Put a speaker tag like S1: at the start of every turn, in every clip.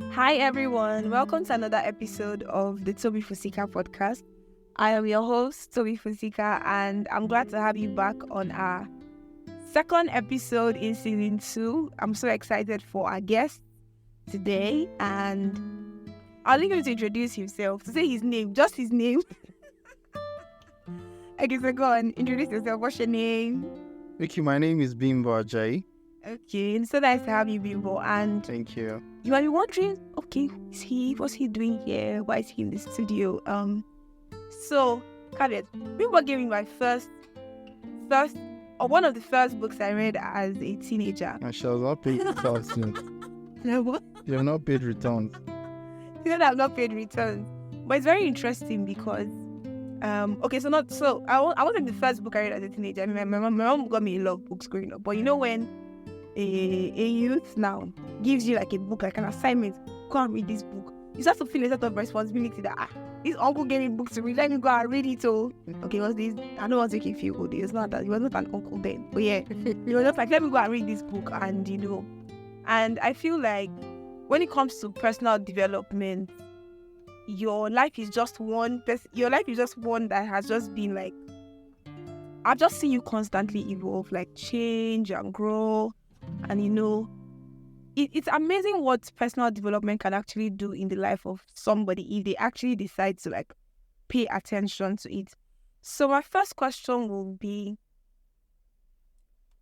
S1: Hi everyone, welcome to another episode of the Tobifusika podcast. I am your host, Tobifusika, and I'm glad to have you back on our second episode in season 2. I'm so excited for our guest today, and I'll leave him to introduce himself, to say his name, just his name. Okay, so go on, introduce yourself. What's your name?
S2: Okay, my name is Bimbo Ajayi.
S1: Okay, and so nice to have you, Bimbo. And
S2: Thank you.
S1: you might be wondering, okay, who is he? What's he doing here? Why is he in the studio? So, Khaled, Bimbo gave me my one of the first books I read as a teenager.
S2: I shall not pay returns.
S1: What?
S2: You have not paid returns.
S1: You know that I've not paid returns, but it's very interesting because, I wasn't the first book I read as a teenager. I mean, my mom got me a lot of books growing up, but you know when a youth now gives you like a book, like an assignment, go and read this book, you start to feel a sort of responsibility that this uncle gave me books to read, let me go and read it. So okay, what's this? I know what's making you feel good. It's not that he was not an uncle then, but yeah, he was just like, let me go and read this book. And and I feel like when it comes to personal development, your life is just one that has just been like, I've just seen you constantly evolve, like change and grow. And it's amazing what personal development can actually do in the life of somebody if they actually decide to like pay attention to it. So my first question will be,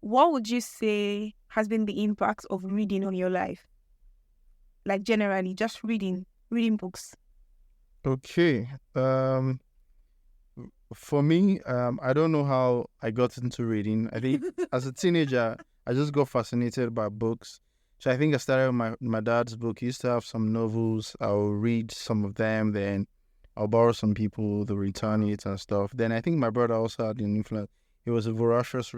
S1: what would you say has been the impact of reading on your life? Like generally, just reading books.
S2: Okay. For me, I don't know how I got into reading. I think as a teenager, I just got fascinated by books. So I think I started with my dad's book. He used to have some novels. I'll read some of them, then I'll borrow some people, they'll return it and stuff. Then I think my brother also had an influence. He's a voracious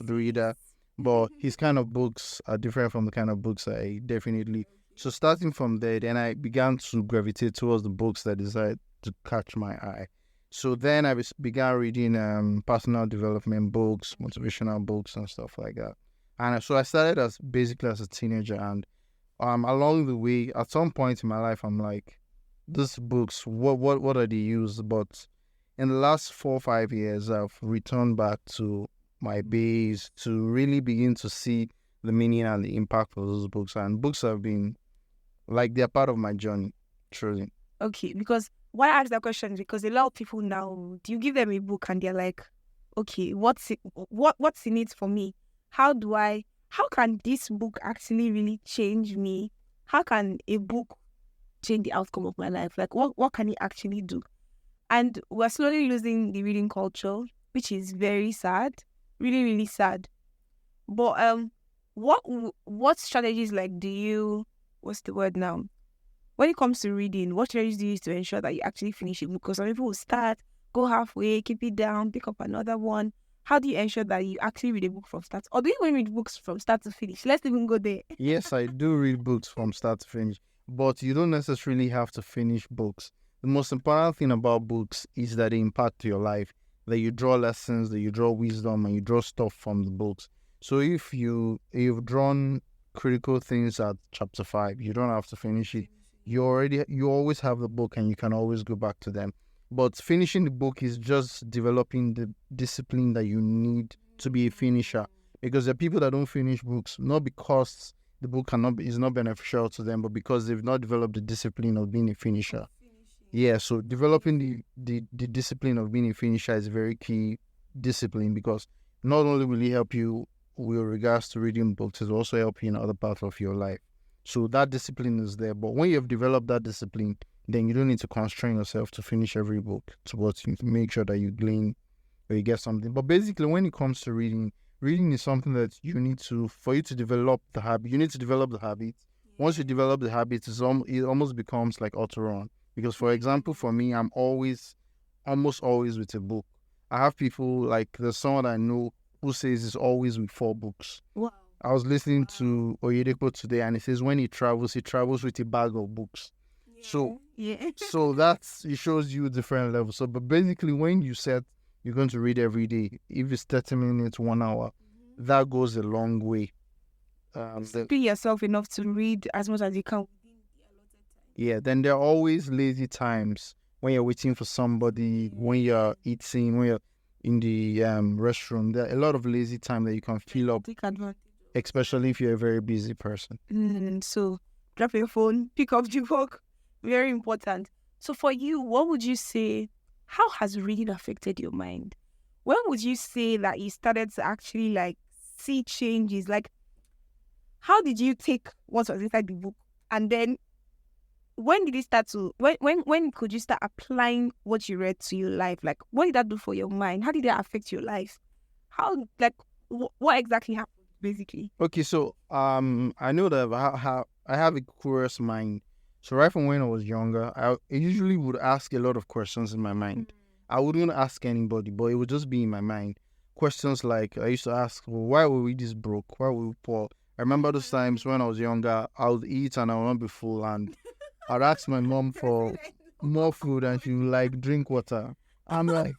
S2: reader, but his kind of books are different from the kind of books I definitely. So starting from there, then I began to gravitate towards the books that decided to catch my eye. So then I began reading personal development books, motivational books and stuff like that. And so I started as a teenager, and along the way, at some point in my life, I'm like, these books, what are they used? But in the last 4 or 5 years, I've returned back to my base to really begin to see the meaning and the impact of those books. And books have been like, they're part of my journey, truly.
S1: Okay, because why I ask that question is because a lot of people now, do you give them a book and they're like, okay, what's in it for me? How can this book actually really change me? How can a book change the outcome of my life? Like, what can it actually do? And we're slowly losing the reading culture, which is very sad, really, really sad. But what strategies what's the word now? When it comes to reading, what strategies do you use to ensure that you actually finish it? Because some people will start, go halfway, keep it down, pick up another one. How do you ensure that you actually read a book from start? Or do you even read books from start to finish? Let's even go there.
S2: Yes, I do read books from start to finish, but you don't necessarily have to finish books. The most important thing about books is that they impact your life, that you draw lessons, that you draw wisdom, and you draw stuff from the books. So if you've drawn critical things at chapter 5, you don't have to finish it. You always have the book and you can always go back to them. But finishing the book is just developing the discipline that you need to be a finisher. Because there are people that don't finish books, not because the book is not beneficial to them, but because they've not developed the discipline of being a finisher. Yeah, so developing the discipline of being a finisher is a very key discipline, because not only will it help you with regards to reading books, it will also help you in other parts of your life. So that discipline is there. But when you have developed that discipline, then you don't need to constrain yourself to finish every book, to make sure that you glean or you get something. But basically, when it comes to reading is something that for you to develop the habit, you need to develop the habit. Once you develop the habit, it almost becomes like auto-run. Because, for example, for me, I'm almost always with a book. I have people, like there's someone I know who says he's always with 4 books.
S1: Wow.
S2: I was listening to Oyedepo today, and he says when he travels with a bag of books.
S1: Yeah.
S2: So it shows you different levels. So, but basically, when you said you're going to read every day, if it's 30 minutes, 1 hour, that goes a long way.
S1: Discipline yourself enough to read as much as you can.
S2: Yeah, then there are always lazy times when you're waiting for somebody, when you're eating, when you're in the restroom. There are a lot of lazy time that you can fill up,
S1: Take advantage.
S2: especially if you're a very busy person.
S1: So drop your phone, pick up the book. Very important. So for you, what would you say, how has reading affected your mind? When would you say that you started to actually like see changes? Like, how did you take what was inside the book? And then when did you start to, when could you start applying what you read to your life? Like, what did that do for your mind? How did that affect your life? How, like, what exactly happened, basically?
S2: Okay, so I know that I have a curious mind. So right from when I was younger, I usually would ask a lot of questions in my mind. I wouldn't ask anybody, but it would just be in my mind. Questions like I used to ask, well, why were we this broke? Why were we poor? I remember those times when I was younger, I would eat and I would not be full, and I'd ask my mom for more food and she would like drink water. I'm like,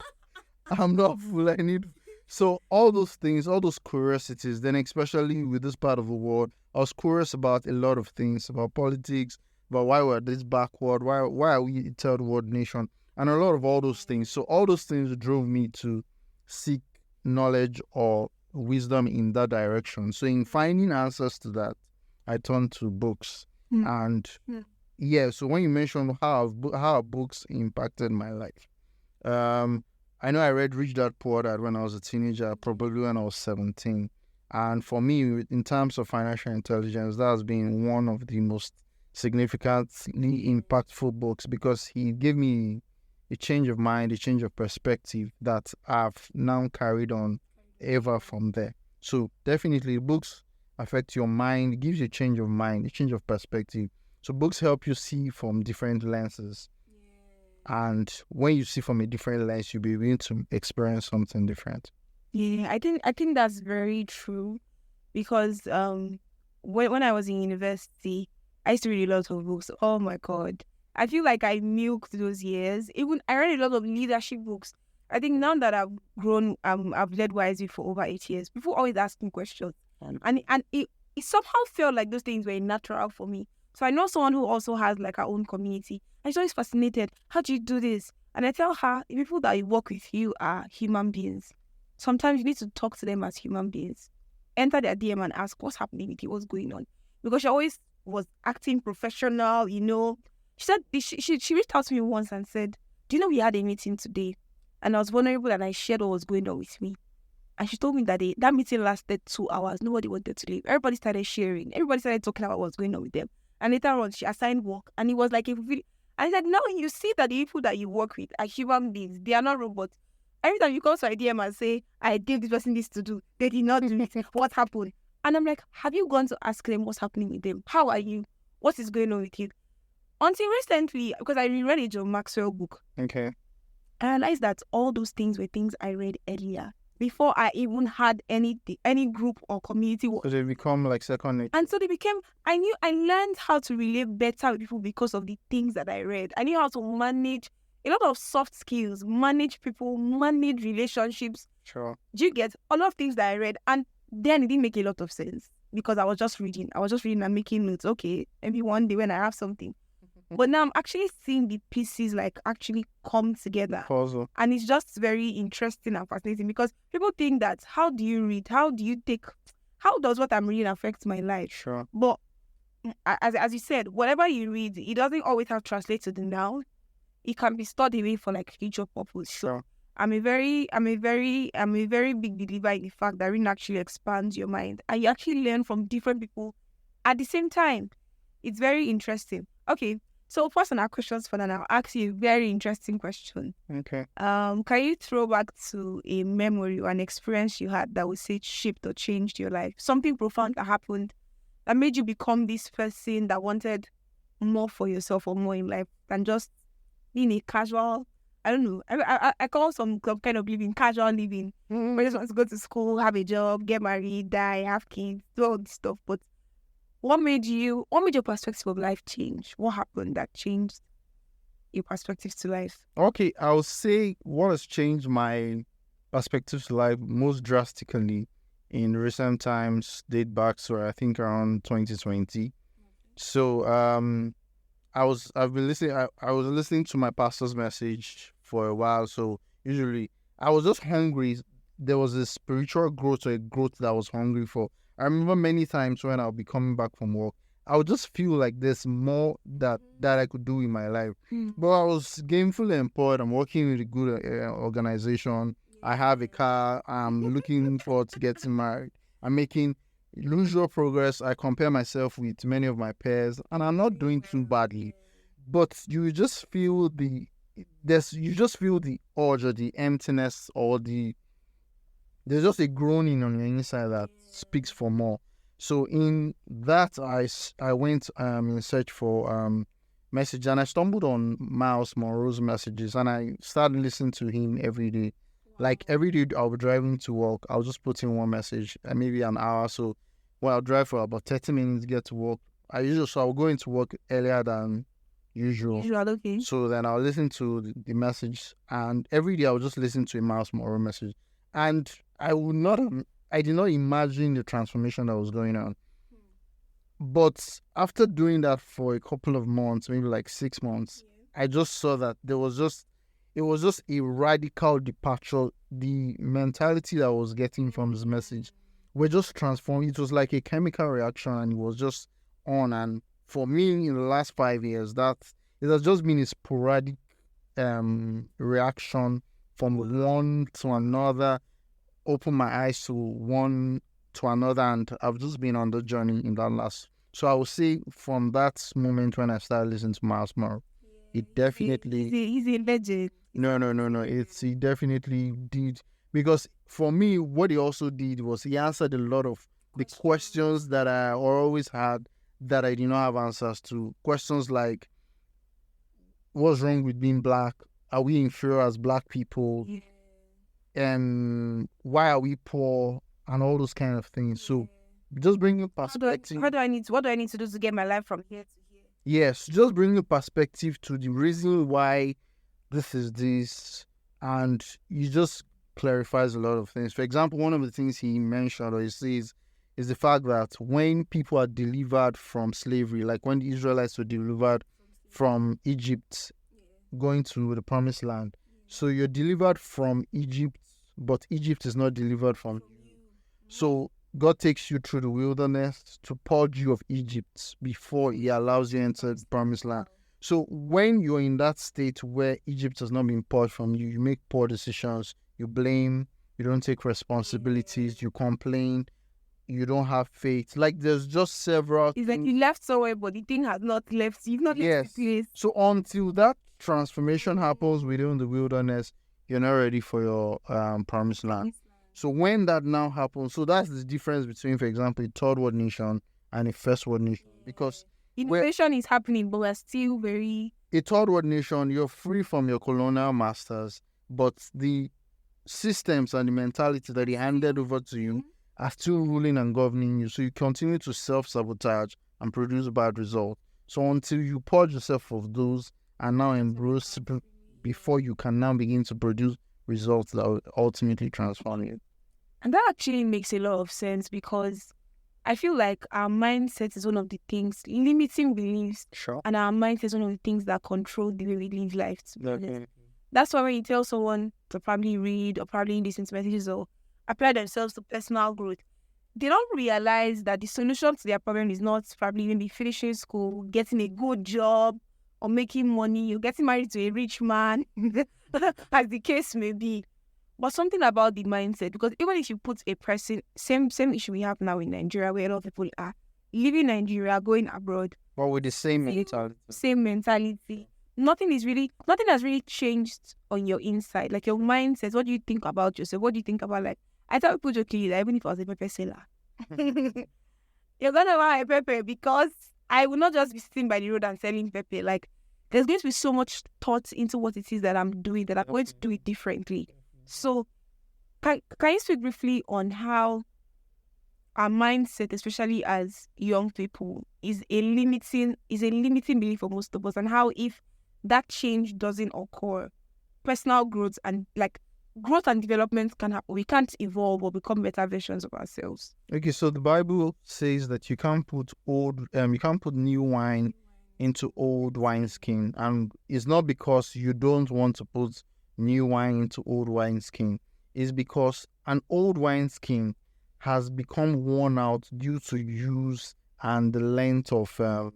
S2: I'm not full, I need. So all those things, all those curiosities, then especially with this part of the world, I was curious about a lot of things, about politics, about why we're this backward, why are we a third world nation, and a lot of all those things. So all those things drove me to seek knowledge or wisdom in that direction. So in finding answers to that, I turned to books. And yeah, so when you mentioned how have books impacted my life, I know I read Rich Dad Poor Dad when I was a teenager, probably when I was 17. And for me, in terms of financial intelligence, that has been one of the most significantly impactful books because he gave me a change of mind, a change of perspective that I've now carried on ever from there. So definitely books affect your mind, it gives you a change of mind, a change of perspective. So books help you see from different lenses. And when you see from a different lens, you'll be able to experience something different.
S1: Yeah, I think that's very true because when I was in university, I used to read a lot of books. Oh my God. I feel like I milked those years. Even I read a lot of leadership books. I think now that I've grown, I've led wisely for over 8 years. People always ask me questions, and it somehow felt like those things were natural for me. So I know someone who also has like her own community. And she's always fascinated. How do you do this? And I tell her, the people that you work with you are human beings. Sometimes you need to talk to them as human beings. Enter their DM and ask what's happening with you, what's going on. Because she always was acting professional, you know. She said she reached out to me once and said, do you know we had a meeting today? And I was vulnerable and I shared what was going on with me. And she told me that that meeting lasted 2 hours. Nobody wanted to leave. Everybody started sharing. Everybody started talking about what was going on with them. And later on, she assigned work. And it was like a video. I said, now you see that the people that you work with are human beings. They are not robots. Every time you come to IDM and say, I gave this person this to do, they did not do it. What happened? And I'm like, have you gone to ask them what's happening with them? How are you? What is going on with you? Until recently, because I reread a John Maxwell book.
S2: Okay.
S1: I realized that all those things were things I read earlier before I even had any group or community.
S2: So they become like second nature.
S1: And so they became, I learned how to relate better with people because of the things that I read. I knew how to manage a lot of soft skills, manage people, manage relationships.
S2: Sure.
S1: Do you get a lot of things that I read? And then it didn't make a lot of sense because I was just reading and making notes. Okay, maybe one day when I have something. But now I'm actually seeing the pieces like actually come together.
S2: Puzzle.
S1: And it's just very interesting and fascinating because people think that how do you read? How does what I'm reading affect my life?
S2: Sure.
S1: But as you said, whatever you read, it doesn't always have translated now. It can be stored away for like future purpose.
S2: Sure.
S1: So I'm a very big believer in the fact that reading actually expands your mind and you actually learn from different people at the same time. It's very interesting. Okay. So personal questions for now. I'll ask you a very interesting question.
S2: Okay.
S1: Can you throw back to a memory or an experience you had that would say shaped or changed your life? Something profound that happened that made you become this person that wanted more for yourself or more in life than just being a casual, I don't know. I call some kind of living casual living. Where you just want to go to school, have a job, get married, die, have kids, do all this stuff. But what made your perspective of life change? What happened that changed your perspective to life?
S2: Okay, I would say what has changed my perspective to life most drastically in recent times date back to I think around 2020. So I was listening to my pastor's message for a while. So usually I was just hungry. There was a spiritual growth or a growth that I was hungry for. I remember many times when I'll be coming back from work, I would just feel like there's more that I could do in my life. But I was gainfully employed. I'm working with a good organization. I have a car. I'm looking forward to getting married. I'm making usual progress. I compare myself with many of my peers, and I'm not doing too badly. But you just feel the urge or the emptiness or there's just a groaning on your inside that speaks for more. So in that, I went in search for message, and I stumbled on Miles Monroe's messages, and I started listening to him every day. Like every day I'll be driving to work, I'll just put in one message, and maybe an hour. So I'll drive for about 30 minutes to get to work. I'll go into work earlier than usual.
S1: Okay.
S2: So then I'll listen to the message, and every day I'll just listen to a Miles Monroe message. And I did not imagine the transformation that was going on. But after doing that for a couple of months, maybe like 6 months, I just saw that it was just a radical departure. The mentality that I was getting from this message were just transformed. It was like a chemical reaction, and it was just on. And for me, in the last 5 years, that it has just been a sporadic reaction from one to another, open my eyes to one to another, and I've just been on the journey in that last. So I would say from that moment when I started listening to Miles Monroe, it definitely
S1: he's a legend.
S2: No. He definitely did, because for me, what he also did was he answered a lot of the questions that I always had that I did not have answers to. Questions like, what's wrong with being black? Are we inferior as black people? And why are we poor? And all those kind of things. So just bringing perspective.
S1: What do I need to do to get my life from here to here?
S2: Yes, just bringing perspective to the reason why this is this, and he just clarifies a lot of things. For example, one of the things he mentioned or he says is the fact that when people are delivered from slavery, like when the Israelites were delivered from Egypt, going to the promised land. So you're delivered from Egypt, but Egypt is not delivered from you. So God takes you through the wilderness to purge you of Egypt before he allows you to enter the promised land. So when you're in that state where Egypt has not been purged from you, you make poor decisions, you blame, you don't take responsibilities, you complain, you don't have faith. Like there's just several
S1: It's like you left somewhere, but the thing has not left. You've not left the place.
S2: So until that transformation happens within the wilderness, you're not ready for your promised land. So when that now happens, so that's the difference between, for example, a third world nation and a first world nation. Because
S1: innovation is happening, but we're still very...
S2: A third world nation, you're free from your colonial masters, but the systems and the mentality that they handed over to you are still ruling and governing you. So you continue to self-sabotage and produce bad results. So until you purge yourself of those and now embrace before you can now begin to produce results that will ultimately transform you.
S1: And that actually makes a lot of sense, because I feel like our mindset is one of the things, limiting beliefs, and our mindset is one of the things that control the way we live life. That's why when you tell someone to probably read or probably listen to messages or apply themselves to personal growth, they don't realize that the solution to their problem is not probably maybe finishing school, getting a good job, or making money, or getting married to a rich man, as the case may be. But something about the mindset, because even if you put a person, same issue we have now in Nigeria, where a lot of people are leaving Nigeria, going abroad.
S2: But with the same mentality.
S1: Same mentality. Nothing has really changed on your inside. Like your mindset, what do you think about yourself? What do you think about, like, I tell people jokingly that even if I was a pepper seller, you're going to buy a pepper, because I will not just be sitting by the road and selling pepper. Like, there's going to be so much thought into what it is that I'm doing, that I'm going to do it differently. So, can you speak briefly on how our mindset, especially as young people, is a limiting belief for most of us, and how if that change doesn't occur, personal growth and like growth and development can happen. We can't evolve or become better versions of ourselves.
S2: Okay, so the Bible says that you can't put new wine into old wineskin, and it's not because you don't want to put new wine into old wineskin. It's because an old wineskin has become worn out due to use and the length of how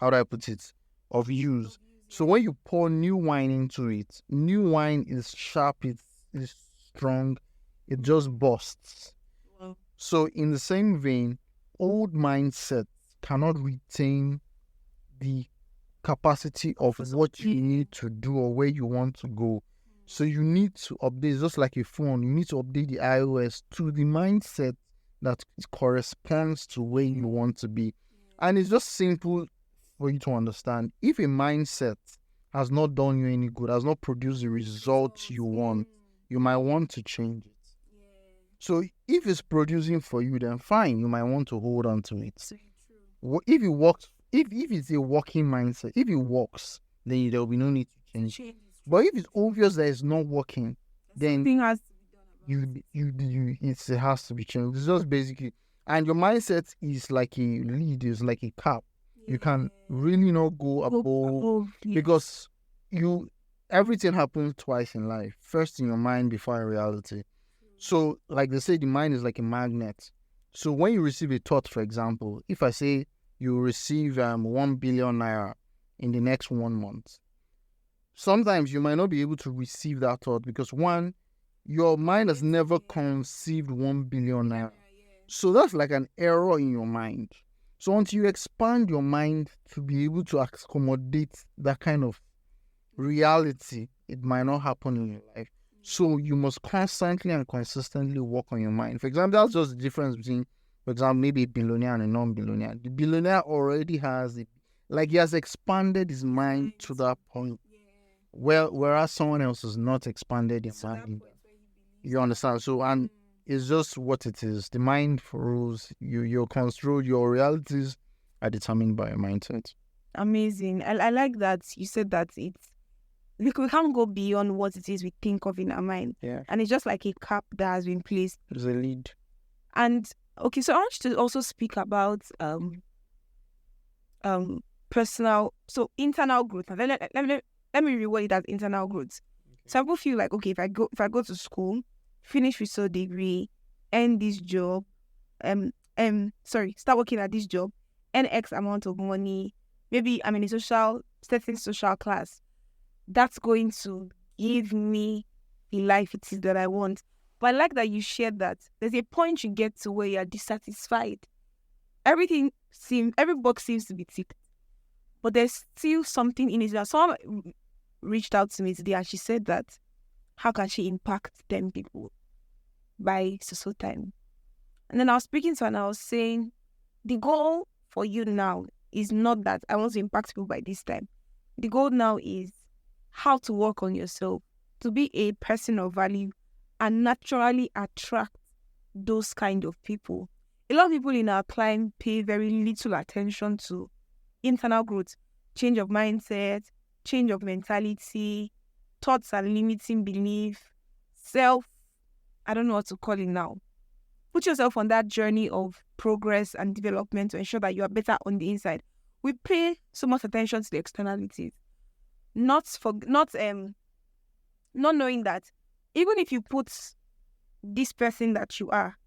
S2: do I put it, of use. So when you pour new wine into it, new wine is sharp, it's strong, it just bursts.
S1: Wow.
S2: So in the same vein, old mindsets cannot retain the capacity of what you need to do or where you want to go. So you need to update, just like a phone, you need to update the iOS to the mindset that corresponds to where you want to be. And it's just simple for you to understand. If a mindset has not done you any good, has not produced the results you want, you might want to change it. So if it's producing for you, then fine, you might want to hold on to it. If it works, if it's a working mindset, if it works, then there will be no need to change it. But if it's obvious that it's not working, then
S1: Something has to be done.
S2: it has to be changed. It's just basically, and your mindset is like a lead, is like a cap. You can really not go above because everything happens twice in life. First in your mind before in reality. So like they say, the mind is like a magnet. So when you receive a thought, for example, if I say you receive 1 billion naira in the next 1 month, sometimes you might not be able to receive that thought because one, your mind has never conceived 1 billion naira. So that's like an error in your mind. So until you expand your mind to be able to accommodate that kind of reality, it might not happen in your life. So you must constantly and consistently work on your mind. For example, that's just the difference between, for example, maybe a billionaire and a non-billionaire. The billionaire already has it, like he has expanded his mind to that point. Well, whereas someone else has not expanded his mind. You understand? So, and it's just what it is. The mind rules. Your control, your realities are determined by your mindset.
S1: Amazing. I like that you said that we can't go beyond what it is we think of in our mind.
S2: Yeah.
S1: And it's just like a cap that has been placed.
S2: There's a lead.
S1: And okay, so I want you to also speak about personal, so internal growth. Let me reword it as internal growth. Some people feel like, okay, if I go to school, finish with a degree, end this job, start working at this job, earn X amount of money, maybe I'm in a certain social class, that's going to give me the life it is that I want. But I like that you shared that there's a point you get to where you're dissatisfied. Every box seems to be ticked, but there's still something in it. Now, someone reached out to me today and she said that how can she impact 10 people by so time? And then I was speaking to her and I was saying the goal for you now is not that I want to impact people by this time. The goal now is how to work on yourself to be a person of value and naturally attract those kind of people. A lot of people in our climb pay very little attention to internal growth, change of mindset, change of mentality, thoughts and limiting belief, I don't know what to call it now. Put yourself on that journey of progress and development to ensure that you are better on the inside. We pay so much attention to the externalities, not knowing that even if you put this person that you are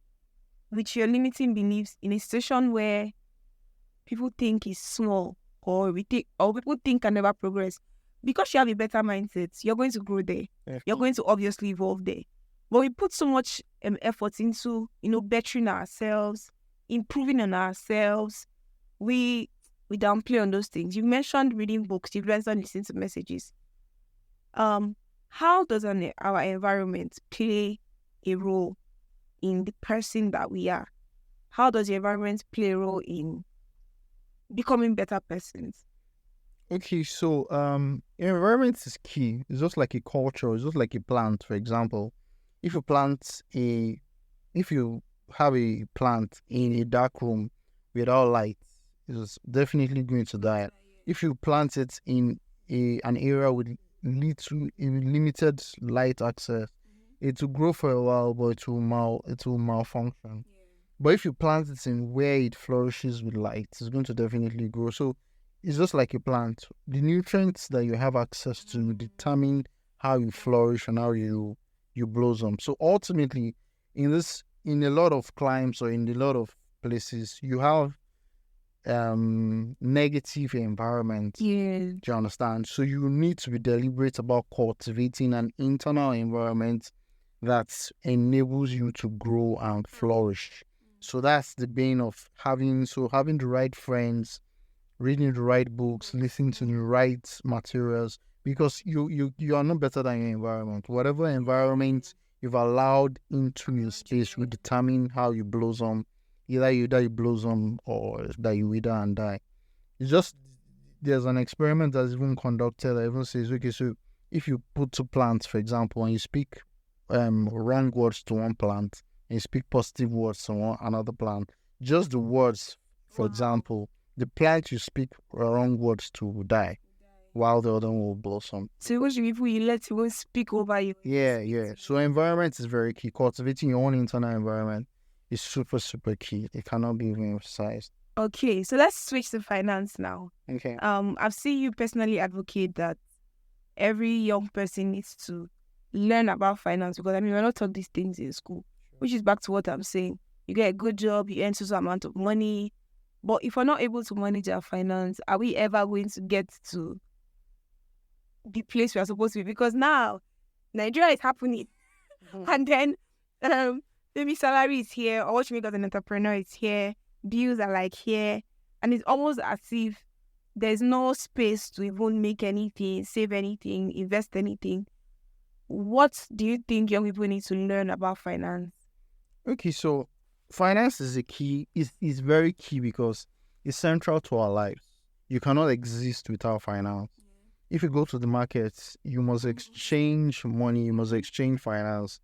S1: with your limiting beliefs in a situation where people think is small or people think can never progress, because you have a better mindset, you're going to grow there. Yeah. You're going to obviously evolve there. But we put so much effort into, bettering ourselves, improving on ourselves. We downplay on those things. You mentioned reading books. You've mentioned listening to messages. How does our environment play a role in the person that we are? How does the environment play a role in becoming better persons?
S2: Okay, so environment is key. It's just like a culture. It's just like a plant, for example. If you have a plant in a dark room without light, it's definitely going to die. If you plant it in an area with limited light access, It will grow for a while, but it will malfunction. But if you plant it in where it flourishes with light, it's going to definitely grow. So it's just like a plant. The nutrients that you have access to determine how you flourish and how you blossom. So ultimately, in a lot of climes or in a lot of places, you have negative environment.
S1: Yeah.
S2: Do you understand? So you need to be deliberate about cultivating an internal environment that enables you to grow and flourish. So that's the bane of having the right friends, reading the right books, listening to the right materials, because you are not better than your environment. Whatever environment you've allowed into your space will determine how you blossom. Either you blossom or that you wither and die. It's just there's an experiment that's even conducted that even says, okay, so if you put two plants, for example, and you speak wrong words to one plant and you speak positive words to another plant, just the words, for example, the plant you speak wrong words to will die, while the other one will blossom.
S1: So what should people you let people speak over you?
S2: Yeah. So environment is very key. Cultivating your own internal environment is super, super key. It cannot be emphasized.
S1: Okay, so let's switch to finance now.
S2: Okay.
S1: I've seen you personally advocate that every young person needs to learn about finance, because we're not taught these things in school, which is back to what I'm saying. You get a good job, you earn some amount of money, but if we're not able to manage our finance, are we ever going to get to the place we're supposed to be? Because now Nigeria is happening, and then maybe salary is here, or what you make as an entrepreneur is here, bills are like here, and it's almost as if there's no space to even make anything, save anything, invest anything. What do you think young people need to learn about finance?
S2: Okay, so finance is a key. Is very key because it's central to our lives. You cannot exist without finance. If you go to the markets, you must exchange money, you must exchange finance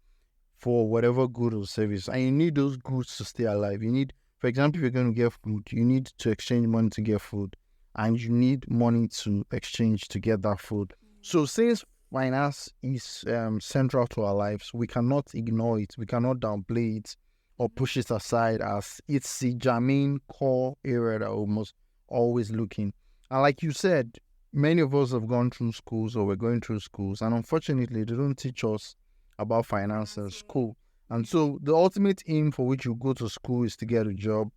S2: for whatever good or service. And you need those goods to stay alive. You need, for example, if you're going to get food, you need to exchange money to get food. And you need money to exchange to get that food. So since finance is central to our lives, we cannot ignore it. We cannot downplay it or push it aside, as it's the germane core area that we must always look in. And like you said, many of us have gone through schools or we're going through schools, and unfortunately, they don't teach us about finance in school. And so the ultimate aim for which you go to school is to get a job.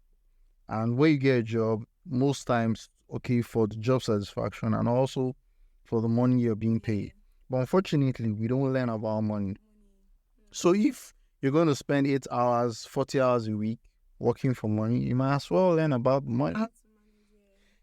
S2: And when you get a job, most times, okay, for the job satisfaction and also for the money you're being paid. But unfortunately, we don't learn about money. So if you're going to spend 8 hours, 40 hours a week working for money, you might as well learn about money.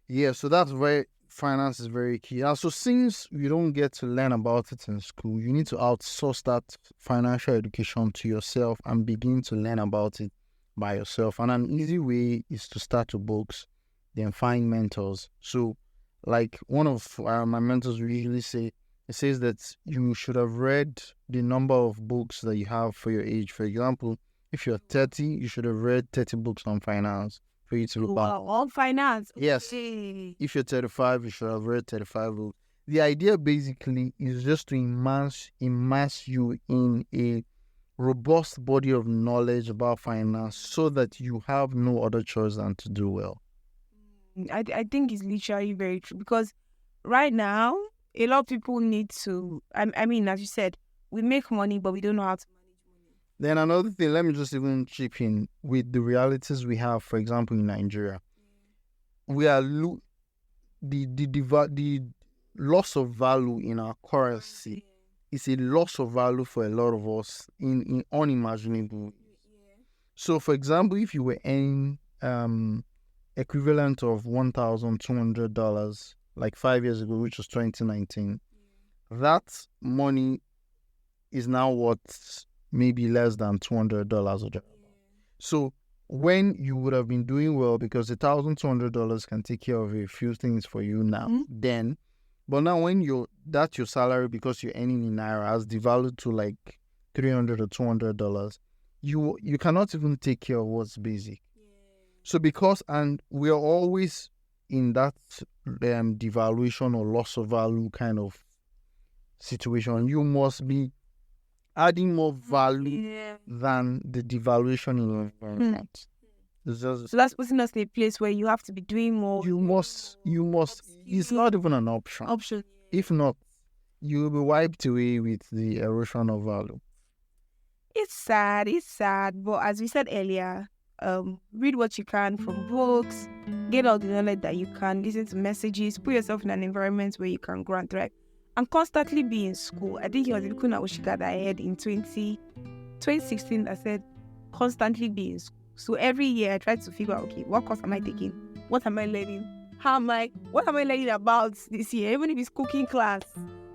S2: Yeah, so that's where finance is very key. And so since you don't get to learn about it in school, you need to outsource that financial education to yourself and begin to learn about it by yourself. And an easy way is to start your books, then find mentors. So like one of my mentors will usually say, it says that you should have read the number of books that you have for your age. For example, if you're 30, you should have read 30 books on finance for you to look back.
S1: On finance?
S2: Yes.
S1: Okay.
S2: If you're 35, you should have read 35 books. The idea basically is just to immerse you in a robust body of knowledge about finance so that you have no other choice than to do well.
S1: I think it's literally very true, because right now, a lot of people need to, I mean, as you said, we make money, but we don't know how to manage money.
S2: Then another thing, let me just even chip in with the realities we have, for example, in Nigeria. We are the loss of value in our currency is a loss of value for a lot of us in unimaginable. So, for example, if you were earning equivalent of $1,200 like 5 years ago, which was 2019, that money is now worth maybe less than $200 a job. So when you would have been doing well, because $1,200 can take care of a few things for you now, then, but now when your salary, because you're earning in naira, has devalued to like $300 or $200, you cannot even take care of what's basic. So and we are always in that devaluation or loss of value kind of situation, you must be adding more value
S1: Yeah.
S2: than the devaluation in your environment. It's just
S1: So that's putting us in a place where you have to be doing more.
S2: you must. It's not even an option.
S1: Option.
S2: If not, you will be wiped away with the erosion of value.
S1: It's sad. But as we said earlier, read what you can from books, get all the knowledge that you can, listen to messages, put yourself in an environment where you can grow and thrive, and constantly be in school. I think it was Ilkuna Oshika that I had in 2016 that said constantly be in school. So every year I try to figure out, okay, what course am I taking? What am I learning? What am I learning about this year? Even if it's cooking class,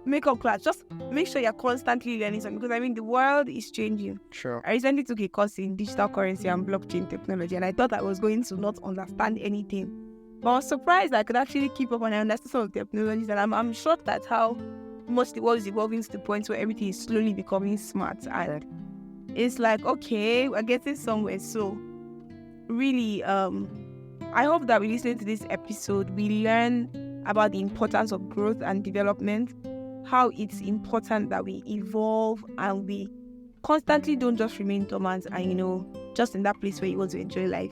S1: makeup class, just make sure you're constantly learning something, because I mean the world is changing.
S2: Sure.
S1: I recently took a course in digital currency and blockchain technology, and I thought I was going to not understand anything. But I was surprised I could actually keep up and I understood some of the technologies, and I'm shocked at how much the world is evolving to the point where everything is slowly becoming smart. And it's like, okay, we're getting somewhere. So really, I hope that we listen to this episode, we learn about the importance of growth and development, how it's important that we evolve and we constantly don't just remain dormant and, just in that place where you want to enjoy life.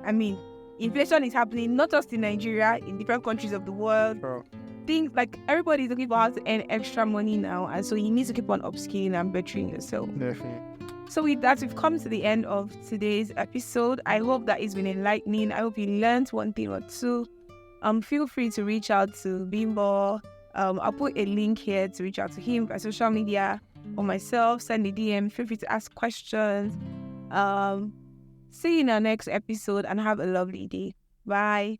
S1: I mean, inflation is happening not just in Nigeria, in different countries of the world.
S2: Sure.
S1: Things like everybody is looking for how to earn extra money now, and so you need to keep on upskilling and bettering yourself.
S2: Definitely.
S1: So with that, we've come to the end of today's episode. I hope that it's been enlightening. I hope you learned one thing or two. Feel free to reach out to Bimbo. I'll put a link here to reach out to him by social media or myself. Send a DM. Feel free to ask questions. See you in our next episode and have a lovely day. Bye.